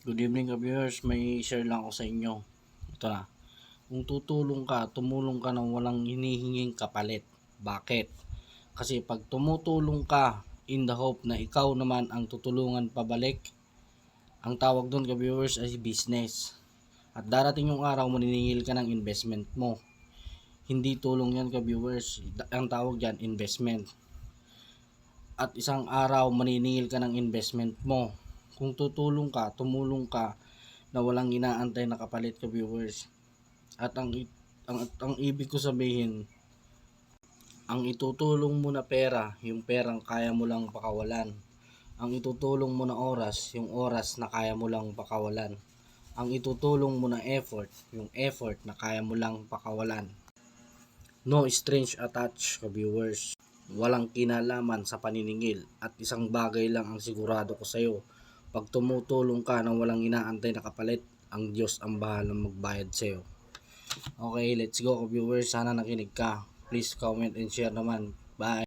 Good evening ka-viewers, may share lang ako sa inyo. Ito na, kung tutulong ka, tumulong ka nang walang hinihinging kapalit. Bakit? Kasi pag tumutulong ka in the hope na ikaw naman ang tutulungan pabalik, ang tawag doon ka-viewers ay business. At darating yung araw maniningil ka ng investment mo. Hindi tulong yan ka-viewers, ang tawag dyan investment. At isang araw maniningil ka ng investment mo. Kung tutulong ka, tumulong ka na walang inaantay na kapalit ka viewers. At ang ibig ko sabihin, ang itutulong mo na pera, yung perang kaya mo lang pakawalan. Ang itutulong mo na oras, yung oras na kaya mo lang pakawalan. Ang itutulong mo na effort, yung effort na kaya mo lang pakawalan. No strings attached ka viewers. Walang kinalaman sa paniningil at isang bagay lang ang sigurado ko sa iyo. Pag tumutulong ka nang walang inaantay na kapalit, ang Diyos ang bahalang magbayad sa iyo. Okay, let's go viewers. Sana nakinig ka. Please comment and share naman. Bye.